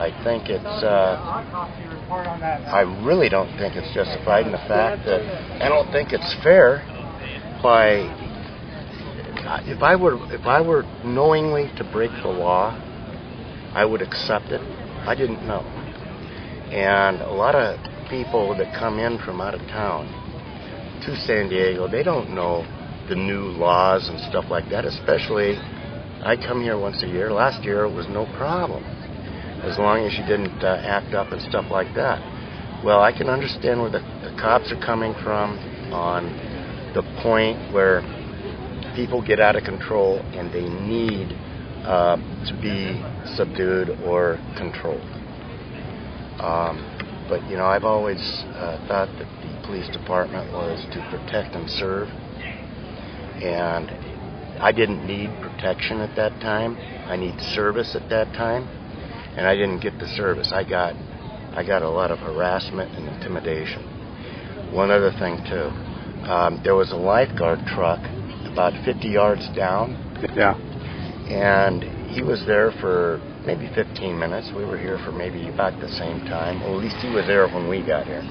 I think I really don't think it's justified in the fact that I don't think it's fair by, if I were knowingly to break the law, I would accept it. I didn't know. And a lot of people that come in from out of town to San Diego, they don't know the new laws and stuff like that, especially I come here once a year. Last year it was no problem, as long as you didn't act up and stuff like that. Well, I can understand where the cops are coming from on the point where people get out of control and they need to be subdued or controlled. But, you know, I've always thought that the police department was to protect and serve. And I didn't need protection at that time. I need service at that time. And I didn't get the service. I got a lot of harassment and intimidation. One other thing, too. There was a lifeguard truck about 50 yards down. Yeah. And he was there for maybe 15 minutes. We were here for maybe about the same time. Well, at least he was there when we got here.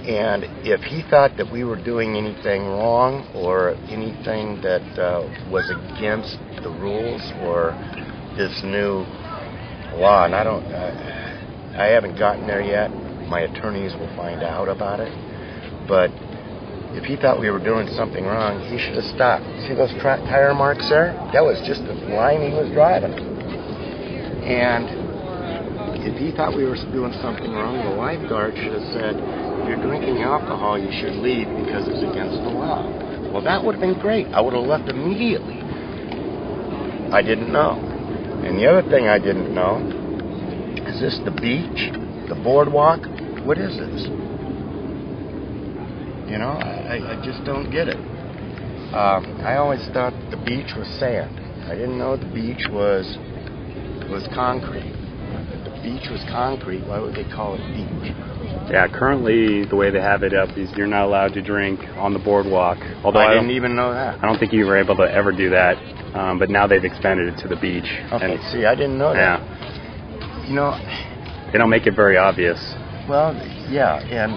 And if he thought that we were doing anything wrong or anything that was against the rules or this new law, and I haven't gotten there yet. My attorneys will find out about it. But if he thought we were doing something wrong, he should have stopped. See those tire marks there? That was just the line he was driving. And if he thought we were doing something wrong, the lifeguard should have said, if you're drinking alcohol, you should leave because it's against the law. Well, that would have been great. I would have left immediately. I didn't know. And the other thing I didn't know, is this the beach? The boardwalk? What is this? You know, I just don't get it. I always thought the beach was sand. I didn't know the beach was concrete. If the beach was concrete, why would they call it beach? Yeah, currently the way they have it up is you're not allowed to drink on the boardwalk. Although I didn't even know that. I don't think you were able to ever do that, but now they've expanded it to the beach. Okay, see, I didn't know that. Yeah. You know, they don't make it very obvious. Well, yeah, and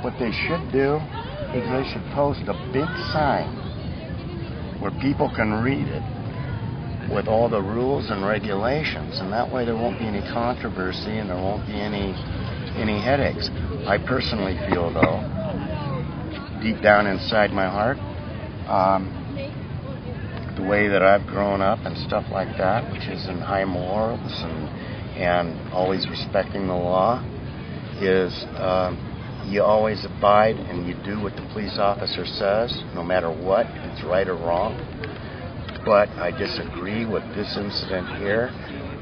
what they should do is they should post a big sign where people can read it with all the rules and regulations, and that way there won't be any controversy and there won't be any headaches. I personally feel, though, deep down inside my heart, the way that I've grown up and stuff like that, which is in high morals and always respecting the law, is you always abide and you do what the police officer says, no matter what, if it's right or wrong. But I disagree with this incident here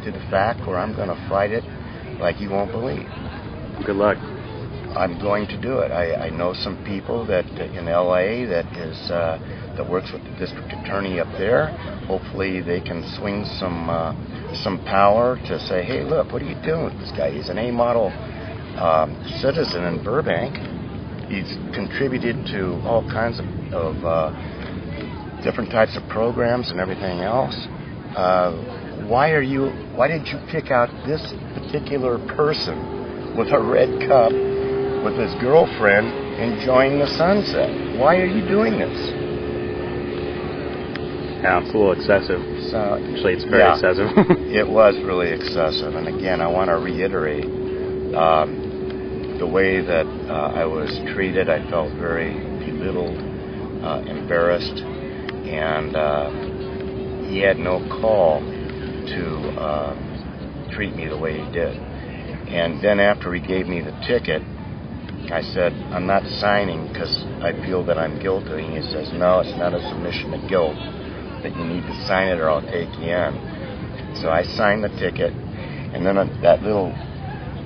to the fact where I'm going to fight it like you won't believe. Good luck. I'm going to do it. I know some people that in L.A. that works with the district attorney up there. Hopefully they can swing some power to say, hey, look, what are you doing with this guy? He's an A-model citizen in Burbank. He's contributed to all kinds of different types of programs and everything else. Why did you pick out this particular person with a red cup with his girlfriend enjoying the sunset? Why are you doing this? Yeah, it's a little excessive. So, actually, it's very excessive. It was really excessive. And again, I want to reiterate the way that I was treated. I felt very belittled, embarrassed, and he had no call to treat me the way he did. And then after he gave me the ticket, I said, I'm not signing because I feel that I'm guilty. And he says, no, it's not a submission of guilt, that you need to sign it or I'll take you in. So I signed the ticket, and then that little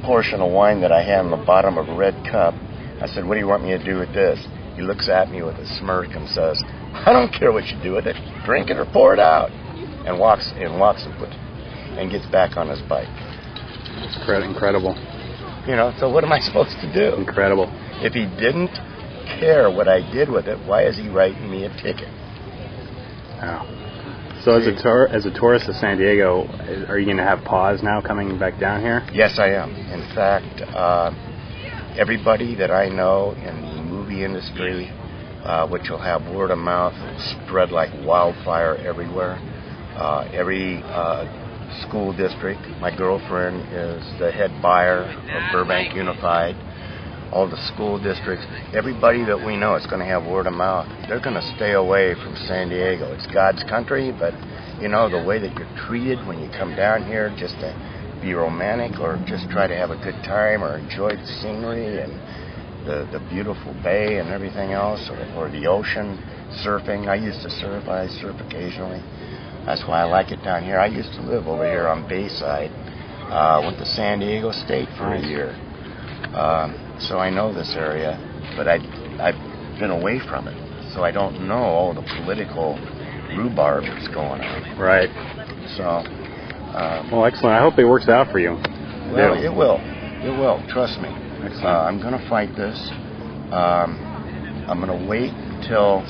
portion of wine that I had in the bottom of a red cup, I said, what do you want me to do with this? He looks at me with a smirk and says, I don't care what you do with it. Drink it or pour it out. And walks and gets back on his bike. It's incredible. You know, so what am I supposed to do? Incredible. If he didn't care what I did with it, why is he writing me a ticket? Wow. So as a tourist of San Diego, are you going to have pause now coming back down here? Yes, I am. In fact, everybody that I know in the movie industry, which will have word of mouth spread like wildfire everywhere. Every school district. My girlfriend is the head buyer of Burbank Unified. All the school districts, everybody that we know is going to have word of mouth. They're going to stay away from San Diego. It's God's country, but you know, the way that you're treated when you come down here just to be romantic or just try to have a good time or enjoy the scenery and the beautiful bay and everything else, or the ocean, surfing. I used to surf. I surf occasionally. That's why I like it down here. I used to live over here on Bayside. Went to San Diego State for a year. So I know this area, but I've been away from it, so I don't know all the political rhubarb that's going on. Right. So. Well, excellent. I hope it works out for you. Well, it will. It will. Trust me. I'm going to fight this. I'm going to wait till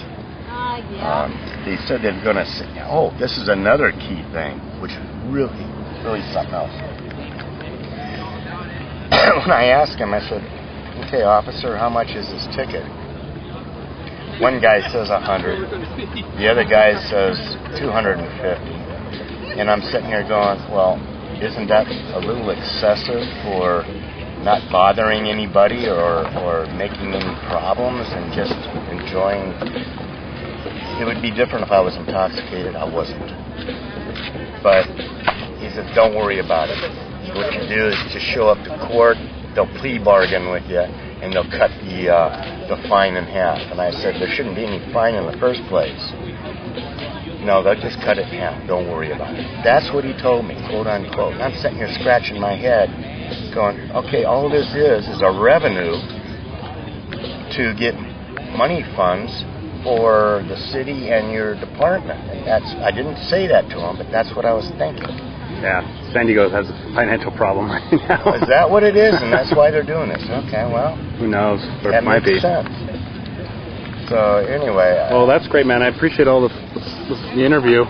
they said they're going to say, oh, this is another key thing, which is really something else. When I asked him, I said, okay, officer, how much is this ticket? One guy says 100. The other guy says 250. And I'm sitting here going, well, isn't that a little excessive for not bothering anybody or making any problems and just enjoying? It would be different if I was intoxicated. I wasn't. But he said, don't worry about it. What you do is just show up to court, they'll plea bargain with you, and they'll cut the fine in half. And I said, there shouldn't be any fine in the first place. No, they'll just cut it in half. Don't worry about it. That's what he told me, quote unquote. And I'm sitting here scratching my head, going, okay, all this is a revenue to get money funds for the city and your department. And I didn't say that to him, but that's what I was thinking. Yeah, San Diego has a financial problem right now. Is that what it is? And that's why they're doing this? Okay, well. Who knows? But That it might makes be. sense. So anyway. Well, that's great, man. I appreciate all the interview.